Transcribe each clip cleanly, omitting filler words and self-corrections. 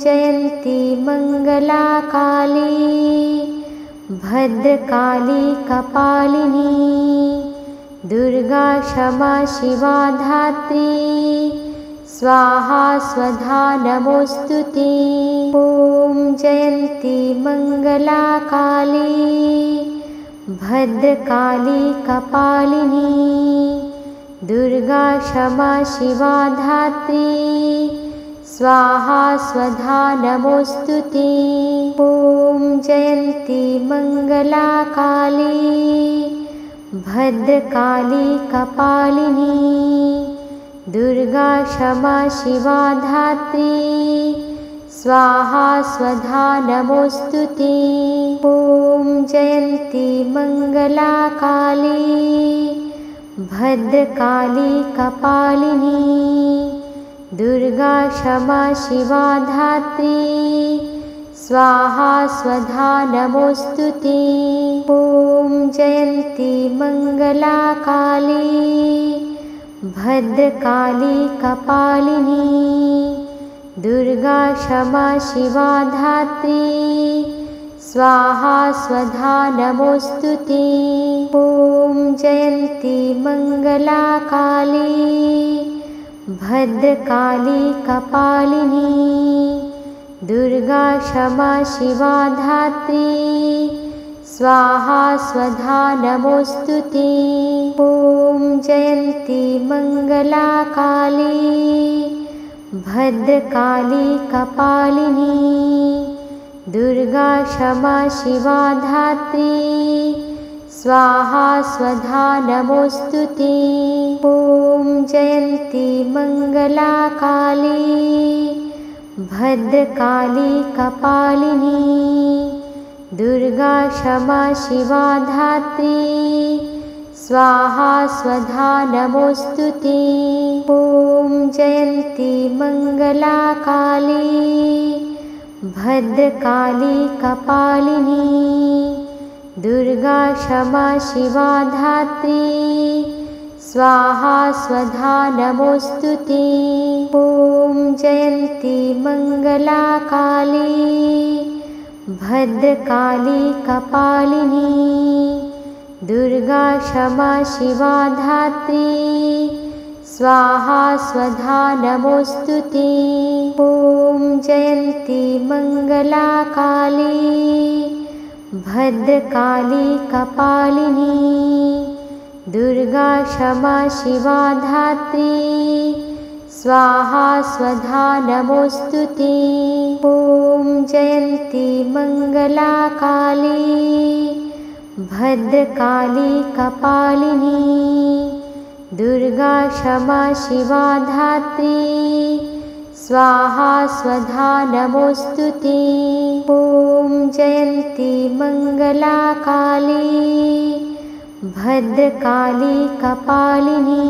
जयन्ती मंगला काली भद्रकाली कपालिनी दुर्गा क्षमा शिवा धात्री स्वाहा स्वधा नमोस्तुते। ॐ जयन्ती मंगला काली भद्रकाली कपालिनी दुर्गा क्षमा शिवा धात्री स्वाहा स्वधा नमोस्तुते। ॐ जयन्ती मंगला काली भद्रकाली कपालिनी दुर्गा क्षमा शिवा धात्री स्वाहा स्वधा नमोस्तुते। ॐ जयन्ती मंगला काली भद्रकाली कपालिनी दुर्गा क्षमा शिवा धात्री स्वाहा स्वधा नमोस्तुते। ॐ जयन्ती मंगला काली भद्रकाली कपालिनी दुर्गा क्षमा शिवा धात्री स्वाहा स्वधा नमोस्तुते। ॐ जयन्ती मंगला काली भद्रकाली कपालिनी दुर्गा क्षमा शिवा धात्री स्वाहा स्वधा नमोस्तुते। ॐ जयन्ती मंगला काली भद्रकाली कपालिनी दुर्गा क्षमा शिवा धात्री स्वाहा स्वधा नमोस्तुते। ॐ जयन्ती मंगला काली भद्रकाली कपालिनी दुर्गा क्षमा शिवा धात्री स्वाहा स्वधा नमोस्तुते। ॐ जयन्ती मंगला काली भद्रकाली कपालिनी दुर्गा क्षमा शिवा धात्री स्वाहा स्वधा नमोस्तुते। ॐ जयन्ती मंगला काली भद्रकाली कपालिनी दुर्गा क्षमा शिवा धात्री स्वाहा स्वधा नमोस्तुते। ॐ जयन्ती मंगला काली भद्रकाली कपालिनी दुर्गा क्षमा शिवा धात्री स्वाहा स्वधा नमोस्तुते। ॐ जयन्ती मंगला काली भद्रकाली कपालिनी दुर्गा क्षमा शिवा धात्री स्वाहा स्वधा नमोस्तुते। ॐ जयन्ती मंगला काली भद्रकाली कपालिनी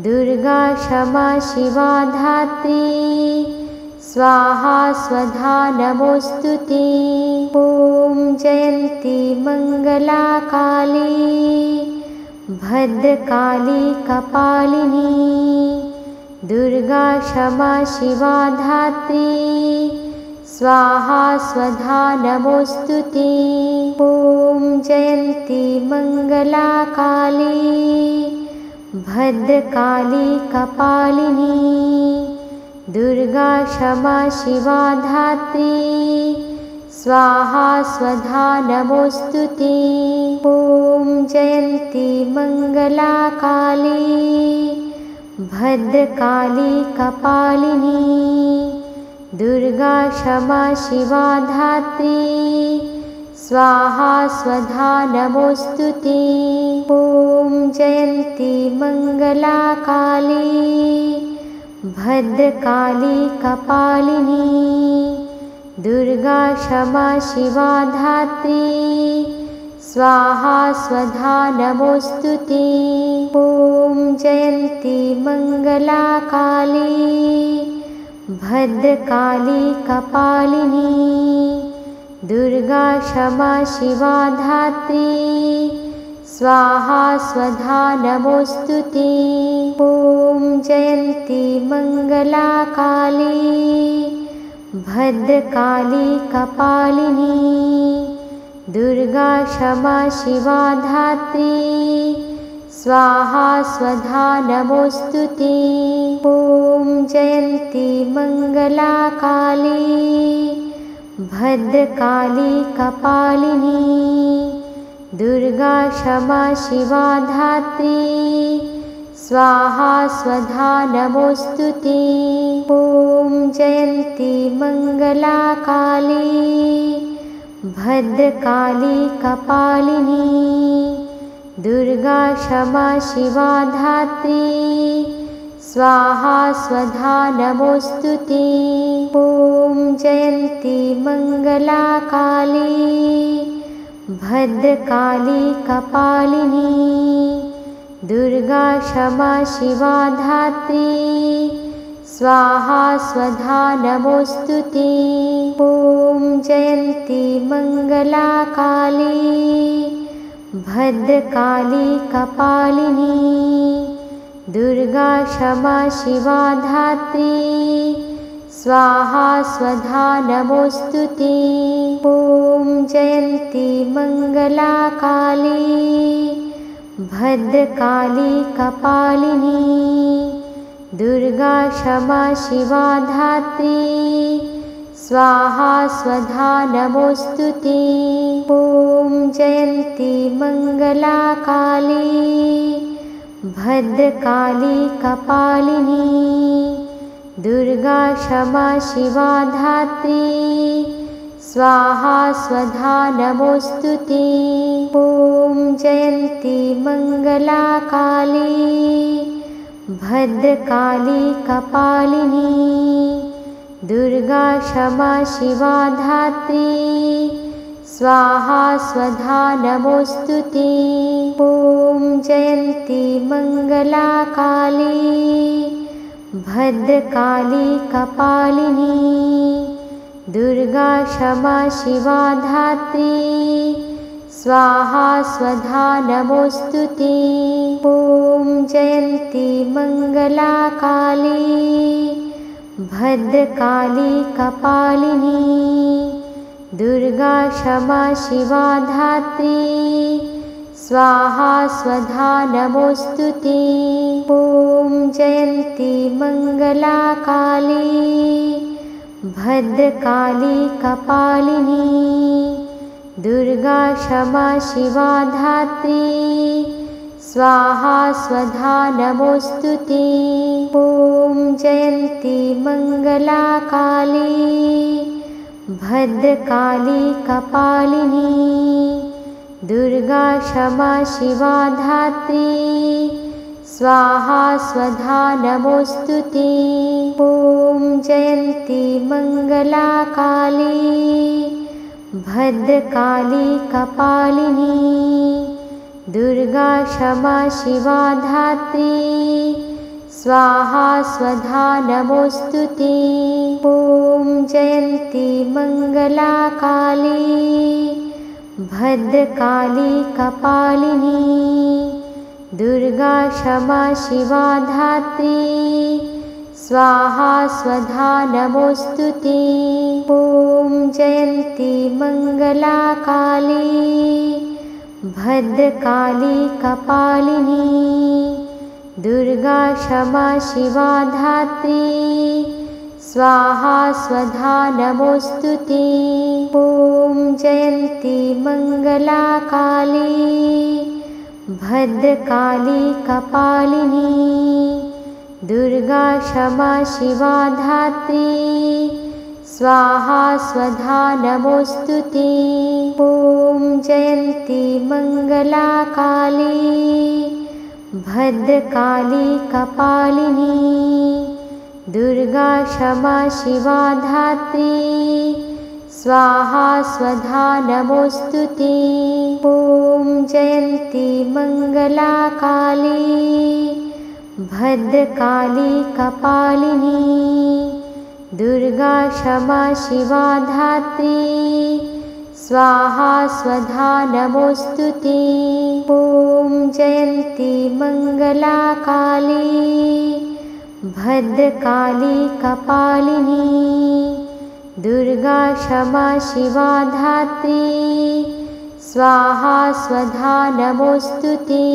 दुर्गा क्षमा शिवा धात्री स्वाहा स्वधा नमोस्तुते। ॐ जयन्ती मंगला काली भद्रकाली कपालिनी दुर्गा क्षमा शिवा धात्री स्वाहा स्वधा नमोस्तुते। ॐ जयन्ती मंगला काली भद्रकाली कपालिनी दुर्गा क्षमा शिवा धात्री स्वाहा स्वधा नमोस्तुते। ॐ जयन्ती मंगला काली भद्रकाली कपालिनी दुर्गा क्षमा शिवा धात्री स्वाहा स्वधा नमोस्तुते। ॐ जयन्ती मंगला काली भद्रकाली कपालिनी दुर्गा क्षमा शिवा धात्री स्वाहा स्वधा नमोस्तुते। ॐ जयन्ती मंगला काली भद्रकाली कपालिनी दुर्गा क्षमा शिवा धात्री स्वाहा स्वधा नमोस्तुते। ॐ जयन्ती मंगला काली भद्रकाली कपालिनी दुर्गा क्षमा शिवा धात्री स्वाहा स्वधा नमोस्तुते। ॐ जयन्ती मंगला काली भद्रकाली कपालिनी दुर्गा क्षमा शिवा धात्री स्वाहा स्वधा नमोस्तुते। ॐ जयन्ती मंगला काली भद्रकाली कपालिनी दुर्गा क्षमा शिवा धात्री स्वाहा स्वधा नमोस्तुते। ॐ जयन्ती मंगला काली भद्रकाली कपालिनी दुर्गा क्षमा शिवा धात्री स्वाहा स्वधा नमोस्तुते। ॐ जयन्ती मंगला काली भद्रकाली कपालिनी दुर्गा क्षमा शिवा धात्री स्वाहा स्वधा नमोस्तुते। ॐ जयन्ती मंगला काली भद्रकाली कपालिनी दुर्गा क्षमा शिवा धात्री स्वाहा स्वधा नमोस्तुते। ॐ जयन्ती मंगला काली भद्रकाली कपालिनी दुर्गा क्षमा शिवा धात्री स्वाहा स्वधा नमोस्तुते। ॐ जयन्ती मंगला काली भद्रकाली कपालिनी दुर्गा क्षमा शिवा धात्री स्वाहा स्वधा नमोस्तुते। ॐ जयन्ती मंगला काली भद्रकाली कपालिनी दुर्गा क्षमा शिवा धात्री स्वाहा स्वधा नमोस्तुते। ॐ जयन्ती मंगला काली भद्रकाली कपालिनी दुर्गा क्षमा शिवा धात्री स्वाहा स्वधा नमोस्तुते। ॐ जयन्ती मंगला काली भद्रकाली कपालिनी दुर्गा क्षमा शिवा धात्री स्वाहा स्वधा नमोस्तुते। ॐ जयन्ती मंगला काली भद्रकाली कपालिनी दुर्गा क्षमा शिवा धात्री स्वाहा स्वधा नमोस्तुते। ॐ जयन्ती मंगला काली भद्रकाली कपालिनी दुर्गा क्षमा शिवा धात्री स्वाहा स्वधा नमोस्तुते। ॐ जयन्ती मंगला काली भद्रकाली कपालिनी दुर्गा क्षमा शिवा धात्री स्वाहा स्वधा नमोस्तुते। ॐ जयन्ती मंगला काली भद्रकाली कपालिनी दुर्गा क्षमा शिवा धात्री स्वाहा स्वधा नमोस्तुते। ॐ जयन्ती मंगला काली भद्रकाली कपालिनी दुर्गा क्षमा शिवा धात्री स्वाहा स्वधा नमोस्तुते। ॐ जयन्ती मंगला काली भद्रकाली कपालिनी दुर्गा क्षमा शिवा धात्री स्वाहा स्वधा नमोस्तुते। ॐ जयन्ती मंगला काली भद्रकाली कपालिनी दुर्गा क्षमा शिवा धात्री स्वाहा स्वधा नमोस्तुते। ॐ जयन्ती मंगला काली भद्रकाली कपालिनी दुर्गा क्षमा शिवा धात्री स्वाहा स्वधा नमोस्तुते।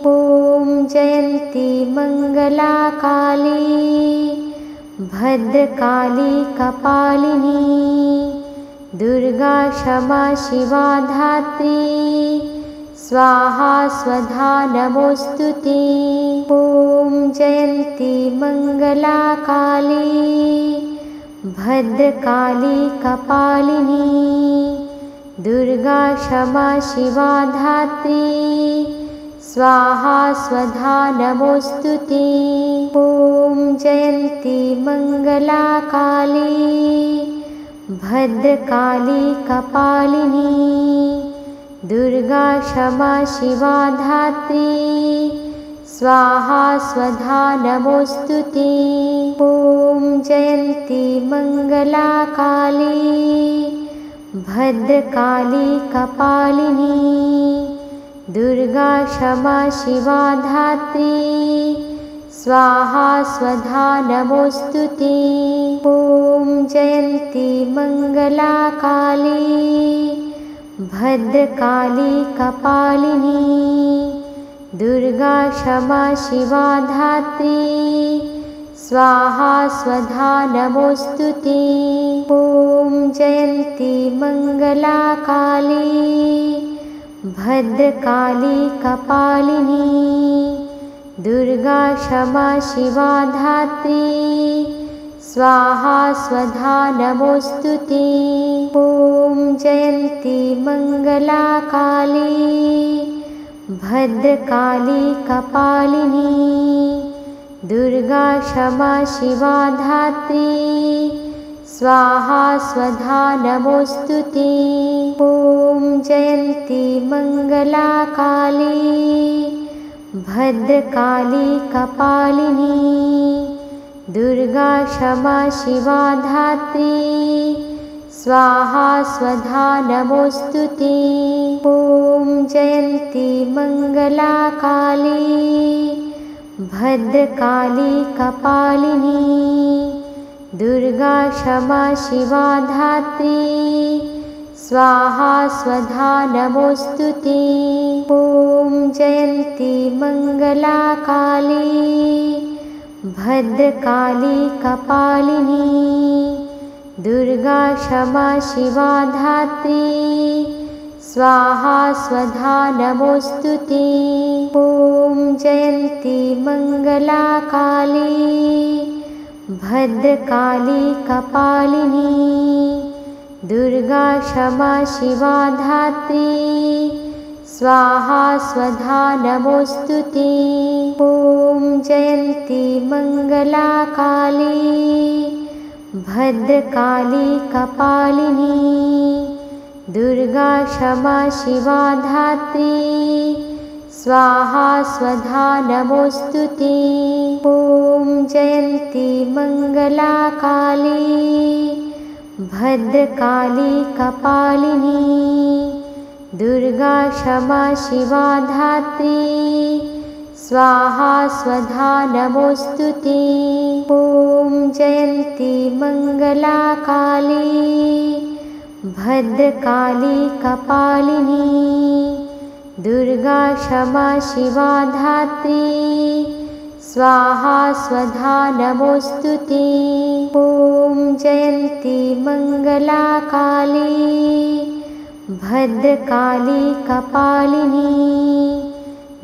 ॐ जयन्ती मंगला काली भद्रकाली कपालिनी दुर्गा क्षमा शिवा धात्री स्वाहा स्वधा नमोस्तुते। ॐ जयन्ती मंगला काली भद्रकाली कपालिनी दुर्गा क्षमा शिवा धात्री स्वाहा स्वधा नमोस्तुते। ॐ जयन्ती मंगला काली भद्रकाली कपालिनी दुर्गा क्षमा शिवा धात्री स्वाहा स्वधा नमोस्तुते। ॐ जयन्ती मंगला काली भद्रकाली कपालिनी दुर्गा क्षमा शिवा धात्री स्वाहा स्वधा नमोस्तुते। ॐ जयन्ती मंगला काली भद्रकाली कपालिनी दुर्गा क्षमा शिवा धात्री स्वाहा स्वधा नमोस्तुते। ॐ जयन्ती मंगला काली भद्रकाली कपालिनी दुर्गा क्षमा शिवा धात्री स्वाहा स्वधा नमोस्तुते। ॐ जयन्ती मंगला काली भद्रकाली कपालिनी दुर्गा क्षमा शिवा धात्री स्वाहा स्वधा नमोस्तुते। ॐ जयन्ती मंगला काली भद्रकाली कपालिनी दुर्गा क्षमा शिवा धात्री स्वाहा स्वधा नमोस्तुते। ॐ जयन्ती मंगला काली भद्रकाली कपालिनी दुर्गा क्षमा शिवा धात्री स्वाहा स्वधा नमोस्तुते। ॐ जयन्ती मंगला काली भद्रकाली कपालिनी दुर्गा क्षमा शिवा धात्री स्वाहा स्वधा नमोस्तुते। ॐ जयन्ती मंगला काली भद्रकाली कपालिनी दुर्गा क्षमा शिवा धात्री स्वाहा स्वधा नमोस्तुते। ॐ जयन्ती मंगला काली भद्रकाली कपालिनी दुर्गा क्षमा शिवा धात्री स्वाहा स्वधा नमोस्तुते। ॐ जयन्ती मंगला काली भद्रकाली कपालिनी दुर्गा क्षमा शिवा धात्री स्वाहा स्वधा नमोस्तुते। ॐ जयन्ती मंगला काली भद्रकाली कपालिनी दुर्गा क्षमा शिवा धात्री स्वाहा स्वधा नमोस्तुते। ॐ जयन्ती मंगला काली भद्रकाली कपालिनी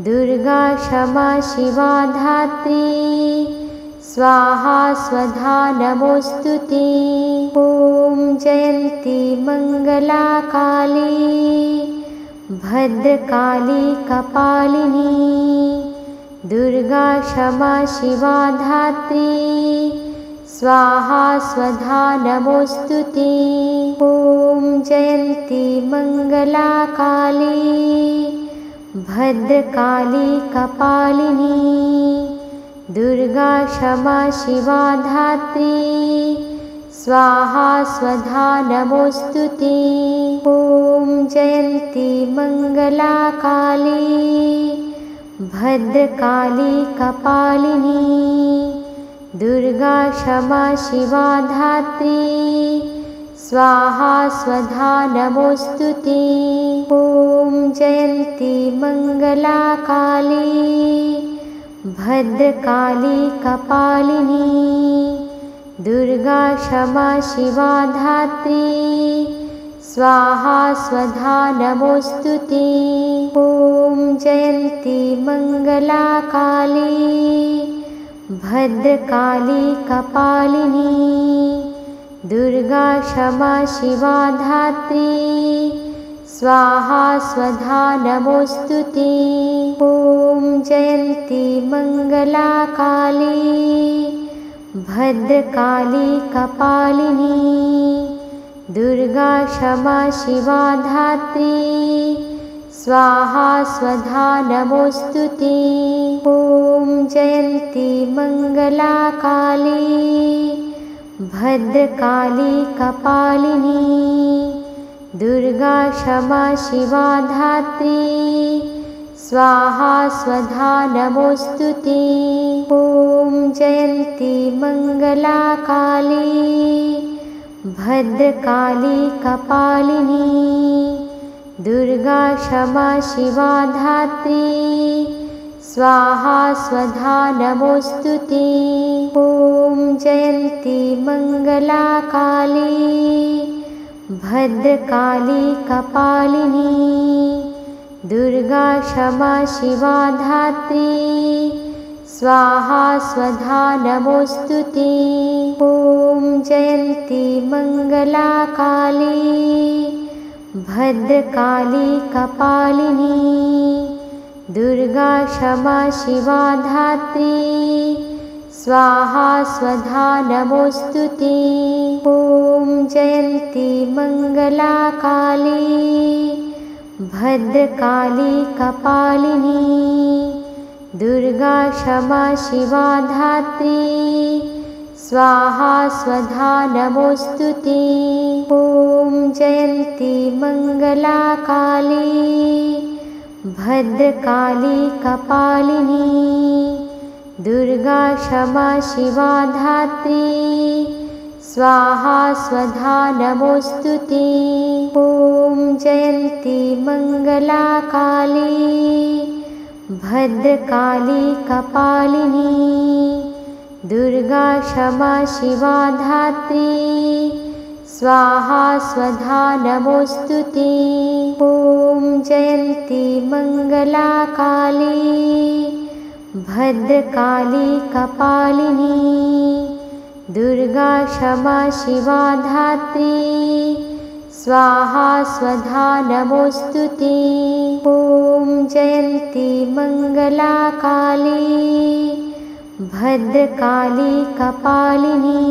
दुर्गा क्षमा शिवा धात्री स्वाहा स्वधा नमोस्तुते। ॐ जयन्ती मंगला काली भद्रकाली कपालिनी दुर्गा क्षमा शिवा धात्री स्वाहा स्वधा नमोस्तुते। ॐ जयन्ती मंगला काली भद्रकाली कपालिनी दुर्गा क्षमा शिवा धात्री स्वाहा स्वधा नमोस्तुते। ॐ जयन्ती मंगला काली भद्रकाली कपालिनी दुर्गा क्षमा शिवा धात्री स्वाहा स्वधा नमोऽस्तु ते। ॐ जयन्ती मङ्गला काली भद्रकाली कपालिनी दुर्गा क्षमा शिवा धात्री स्वाहा स्वधा नमोऽस्तु ते। ॐ जयन्ती मङ्गला काली भद्रकाली कपालिनी दुर्गा क्षमा शिवा धात्री स्वाहा स्वधा नमोऽस्तु ते। ॐ जयन्ती मङ्गला काली भद्रकाली कपालिनी दुर्गा क्षमा शिवा धात्री स्वाहा स्वधा नमोऽस्तु ते। ॐ जयन्ती मङ्गला काली भद्रकाली कपालिनी दुर्गा क्षमा शिवा धात्री स्वाहा स्वधा नमोऽस्तु ते। ॐ जयन्ती मङ्गला काली भद्रकाली कपालिनी दुर्गा क्षमा शिवा धात्री स्वाहा स्वधा नमोऽस्तु ते। ॐ जयन्ती मङ्गला काली भद्रकाली कपालिनी दुर्गा क्षमा शिवा धात्री स्वाहा स्वधा नमोऽस्तु ते। ॐ जयन्ती मङ्गला काली भद्रकाली कपालिनी दुर्गा क्षमा शिवा धात्री स्वाहा स्वधा नमोऽस्तु ते। ॐ जयन्ती मङ्गला काली भद्रकाली कपालिनी दुर्गा क्षमा शिवा धात्री स्वाहा स्वधा नमोऽस्तु ते। ॐ जयन्ती मङ्गला काली भद्रकाली कपालिनी दुर्गा क्षमा शिवा धात्री स्वाहा स्वधा नमोऽस्तु ते। ॐ जयन्ती मङ्गला काली भद्रकाली कपालिनी दुर्गा क्षमा शिवा धात्री स्वाहा स्वधा नमोऽस्तु ते। ॐ जयन्ती मङ्गला काली भद्रकाली कपालिनी दुर्गा क्षमा शिवा धात्री स्वाहा स्वधा नमोऽस्तु ते। ॐ जयन्ती मङ्गला काली भद्रकाली कपालिनी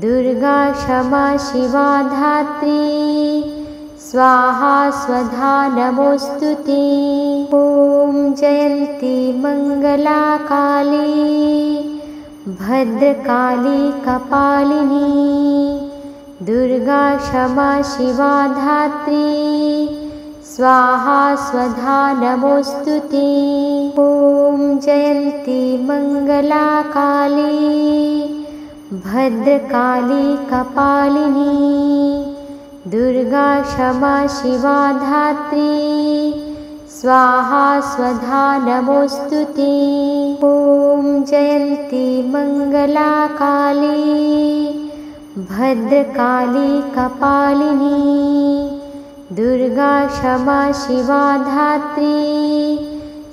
दुर्गा क्षमा शिवा धात्री स्वाहा स्वधा नमोऽस्तु ते। ॐ जयन्ती मङ्गला काली भद्रकाली कपालिनी दुर्गा क्षमा शिवा धात्री स्वाहा स्वधा नमोऽस्तु ते। ॐ जयन्ती मङ्गला काली भद्रकाली कपालिनी दुर्गा क्षमा शिवा धात्री स्वाहा स्वधा नमोऽस्तु ते। ॐ जयन्ती मङ्गला काली भद्रकाली कपालिनी दुर्गा क्षमा शिवा धात्री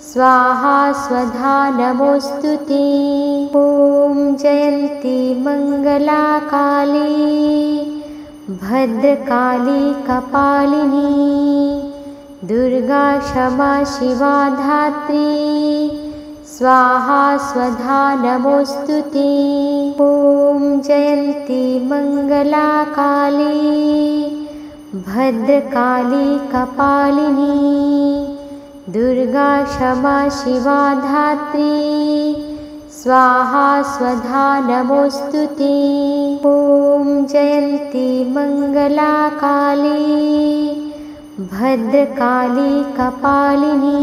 स्वाहा स्वधा नमोऽस्तु ते। ॐ जयन्ती मङ्गला काली भद्रकाली कपालिनी दुर्गा क्षमा शिवा धात्री स्वाहा स्वधा नमोऽस्तु ते। ॐ जयन्ती मङ्गला काली भद्रकाली कपालिनी दुर्गा क्षमा शिवा धात्री स्वाहा स्वधा नमोऽस्तु ते। ॐ जयन्ती मङ्गला काली भद्रकाली कपालिनी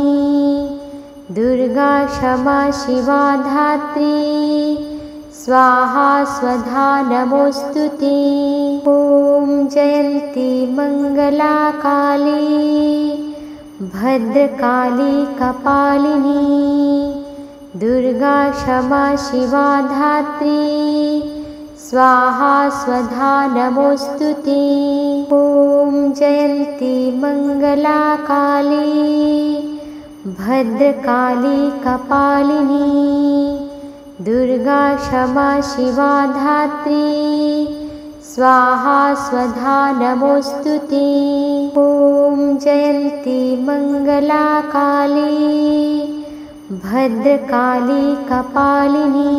दुर्गा क्षमा शिवा धात्री स्वाहा स्वधा नमोऽस्तु ते। ॐ जयन्ती मङ्गला काली भद्रकाली कपालिनी दुर्गा क्षमा शिवा धात्री स्वाहा स्वधा नमोऽस्तु ते। ॐ जयन्ती मङ्गला काली भद्रकाली कपालिनी दुर्गा क्षमा शिवा धात्री स्वाहा स्वधा नमोऽस्तु ते। ॐ जयन्ती मङ्गला काली भद्रकाली कपालिनी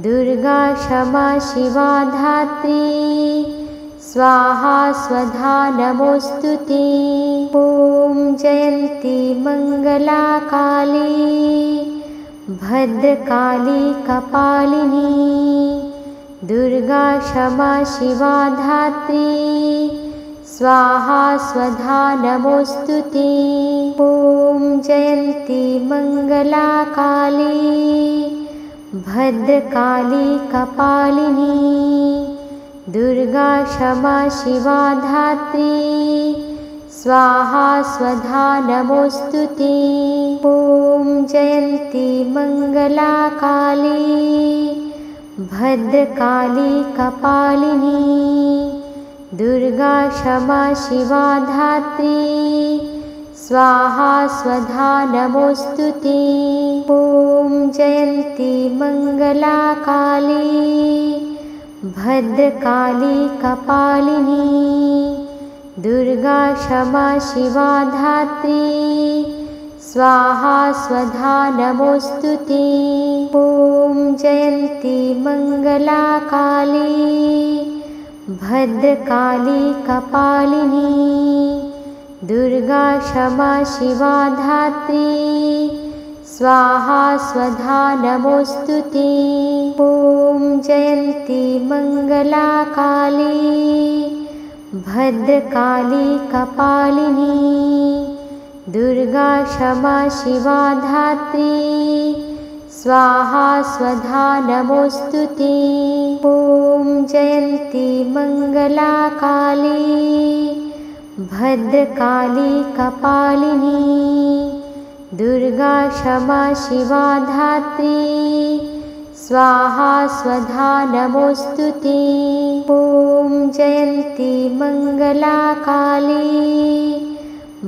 दुर्गा क्षमा शिवा धात्री स्वाहा स्वधा नमोऽस्तु ते। ॐ जयन्ती मङ्गला काली भद्रकाली कपालिनी दुर्गा क्षमा शिवा धात्री स्वाहा स्वधा नमोऽस्तु ते। ॐ जयन्ती मङ्गला काली भद्रकाली कपालिनी दुर्गा क्षमा शिवा धात्री स्वाहा स्वधा नमोऽस्तु ते। ॐ जयन्ती मङ्गला काली भद्रकाली कपालिनी दुर्गा क्षमा शिवा धात्री स्वाहा स्वधा नमोऽस्तु ते। ॐ जयन्ती मङ्गला काली भद्रकाली कपालिनी दुर्गा क्षमा शिवा धात्री स्वाहा स्वधा नमोऽस्तु ते। ॐ जयन्ती मङ्गला काली भद्रकाली कपालिनी दुर्गा क्षमा शिवा धात्री स्वाहा स्वधा नमोऽस्तु ते। ॐ जयन्ती मङ्गला काली भद्रकाली कपालिनी दुर्गा क्षमा शिवा धात्री स्वाहा स्वधा नमोऽस्तु ते। ॐ जयन्ती मङ्गला काली भद्रकाली कपालिनी दुर्गा क्षमा शिवा धात्री स्वाहा स्वधा नमोऽस्तु ते। ॐ जयन्ती मङ्गला काली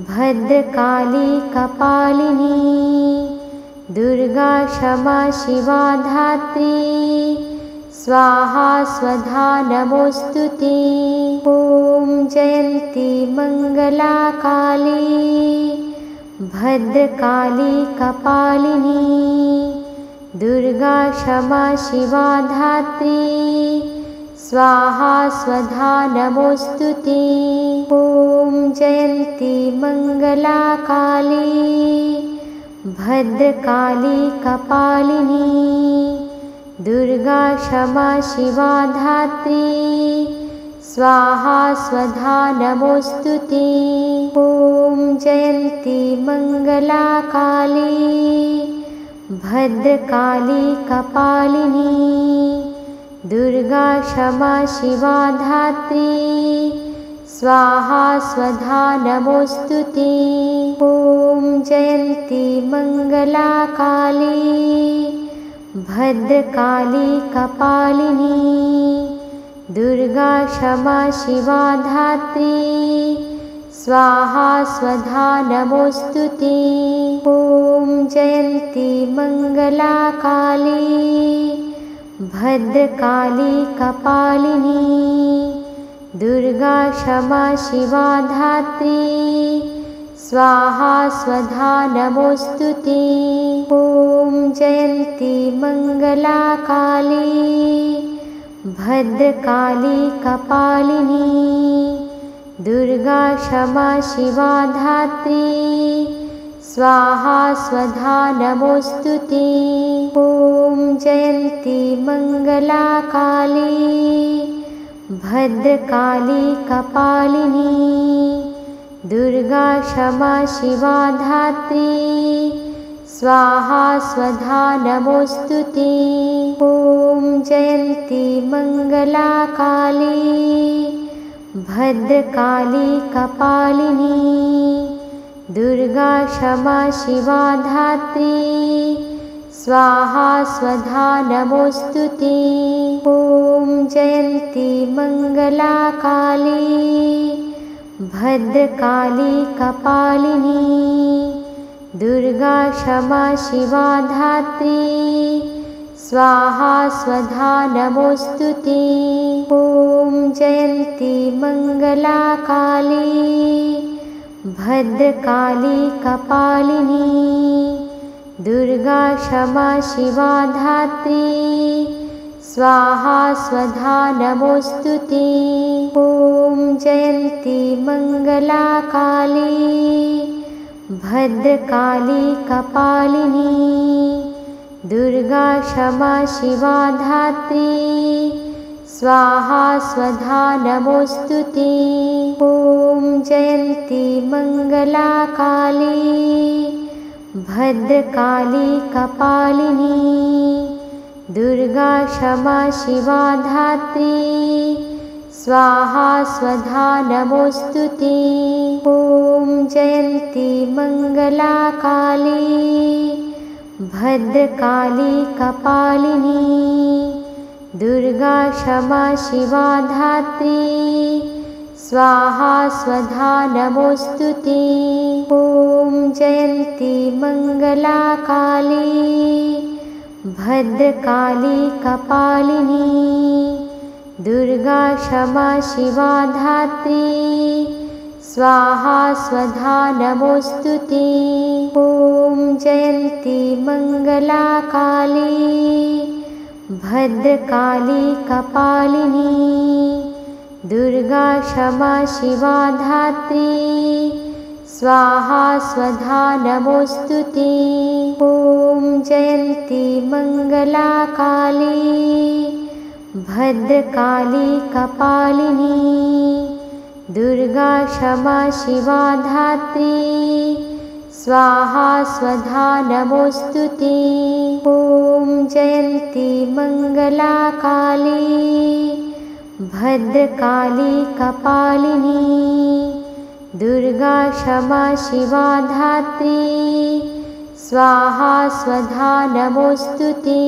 भद्रकाली कपालिनी दुर्गा क्षमा शिवा धात्री स्वाहा स्वधा नमोऽस्तु ते। ॐ जयन्ती मङ्गला काली भद्रकाली कपालिनी दुर्गा क्षमा शिवा धात्री स्वाहा स्वधा नमोऽस्तु ते। ॐ जयन्ती मङ्गला काली भद्रकाली कपालिनी दुर्गा क्षमा शिवा धात्री स्वाहा स्वधा नमोऽस्तु ते। ॐ जयन्ती मङ्गला काली भद्रकाली कपालिनी दुर्गा क्षमा शिवा धात्री स्वाहा स्वधा नमोऽस्तु ते। ॐ जयन्ती मङ्गला काली भद्रकाली कपालिनी दुर्गा क्षमा शिवा धात्री स्वाहा स्वधा नमोऽस्तु ते। ॐ जयन्ती मङ्गला काली भद्रकाली कपालिनी दुर्गा क्षमा शिवा धात्री स्वाहा स्वधा नमोऽस्तु ते। ॐ जयन्ती मङ्गला काली भद्रकाली कपालिनी दुर्गा क्षमा शिवा धात्री स्वाहा स्वधा नमोऽस्तु ते। ॐ जयन्ती मङ्गला काली भद्रकाली कपालिनी दुर्गा क्षमा शिवा धात्री स्वाहा स्वधा नमोऽस्तु ते। ॐ जयन्ती मङ्गला काली भद्रकाली कपालिनी दुर्गा क्षमा शिवा धात्री स्वाहा स्वधा नमोऽस्तु ते। ॐ जयन्ती मङ्गला काली भद्रकाली कपालिनी दुर्गा क्षमा शिवा धात्री स्वाहा स्वधा नमोऽस्तु ते। ॐ जयन्ती मङ्गला काली भद्रकाली कपालिनी दुर्गा क्षमा शिवा धात्री स्वाहा स्वधा नमोऽस्तु ते। ॐ जयन्ती मङ्गला काली भद्रकाली कपालिनी दुर्गा क्षमा शिवा धात्री स्वाहा स्वधा नमोऽस्तु ते। ॐ जयन्ती मङ्गला काली भद्रकाली कपालिनी दुर्गा क्षमा शिवा धात्री स्वाहा स्वधा नमोऽस्तु ते। ॐ जयन्ती मङ्गला काली भद्रकाली कपालिनी दुर्गा क्षमा शिवा धात्री स्वाहा स्वधा नमोऽस्तु ते। ॐ जयन्ती मङ्गला काली भद्रकाली कपालिनी दुर्गा क्षमा शिवा धात्री स्वाहा स्वधा नमोऽस्तु ते। ॐ जयन्ती मङ्गला काली भद्रकाली कपालिनी दुर्गा क्षमा शिवा धात्री स्वाहा स्वधा नमोऽस्तु ते। ॐ जयन्ती मङ्गला काली भद्रकाली कपालिनी दुर्गा क्षमा शिवा धात्री स्वाहा स्वधा नमोऽस्तु ते। ॐ जयन्ती मङ्गला काली भद्रकाली कपालिनी दुर्गा क्षमा शिवा धात्री स्वाहा स्वधा नमोऽस्तु ते।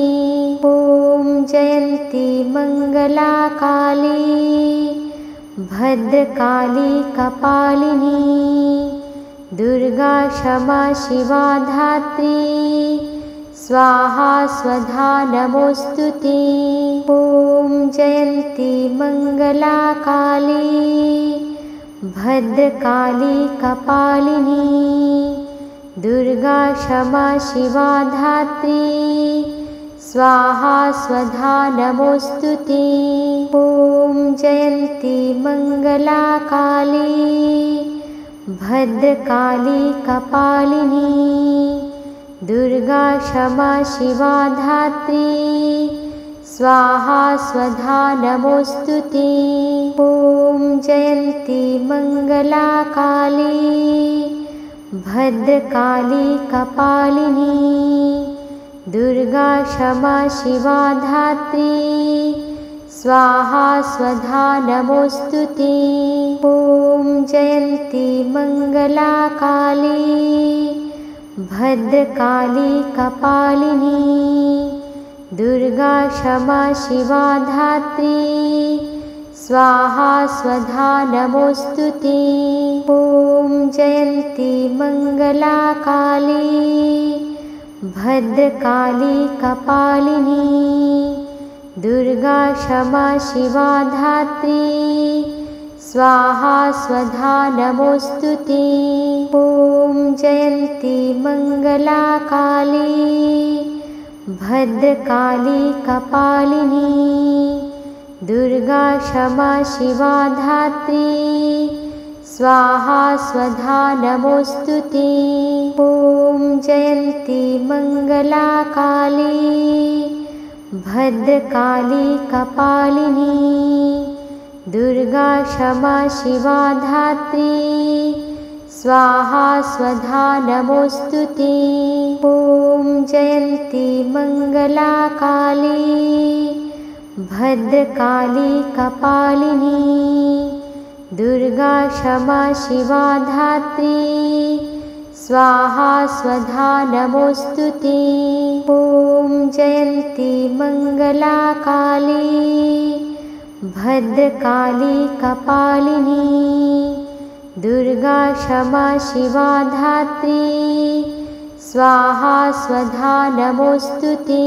ॐ जयन्ती मङ्गला काली भद्रकाली कपालिनी दुर्गा क्षमा शिवा धात्री स्वाहा स्वधा नमोऽस्तु ते। ॐ जयन्ती मङ्गला काली भद्रकाली कपालिनी दुर्गा क्षमा शिवा धात्री स्वाहा स्वधा नमोऽस्तु ते। ॐ जयन्ती मङ्गला काली भद्रकाली कपालिनी दुर्गा क्षमा शिवा धात्री स्वाहा स्वधा नमोऽस्तु ते। ॐ जयन्ती मङ्गला काली भद्रकाली कपालिनी दुर्गा क्षमा शिवा धात्री स्वाहा स्वधा नमोऽस्तु ते। ॐ जयन्ती मङ्गला काली भद्रकाली कपालिनी दुर्गा क्षमा शिवा धात्री स्वाहा स्वधा नमोऽस्तु ते। ॐ जयन्ती मङ्गला काली भद्रकाली कपालिनी दुर्गा क्षमा शिवा धात्री स्वाहा स्वधा नमोऽस्तु ते। ॐ जयन्ती मङ्गला काली भद्रकाली कपालिनी दुर्गा क्षमा शिवा धात्री स्वाहा स्वधा नमोऽस्तु ते। ॐ जयन्ती मङ्गला काली भद्रकाली कपालिनी दुर्गा क्षमा शिवा धात्री स्वाहा स्वधा नमोऽस्तु ते। ॐ जयन्ती मङ्गला काली भद्रकाली कपालिनी दुर्गा क्षमा शिवा धात्री स्वाहा स्वधा नमोऽस्तु ते। ॐ जयन्ती मङ्गला काली भद्रकाली कपालिनी दुर्गा क्षमा शिवा धात्री स्वाहा स्वधा नमोऽस्तु ते।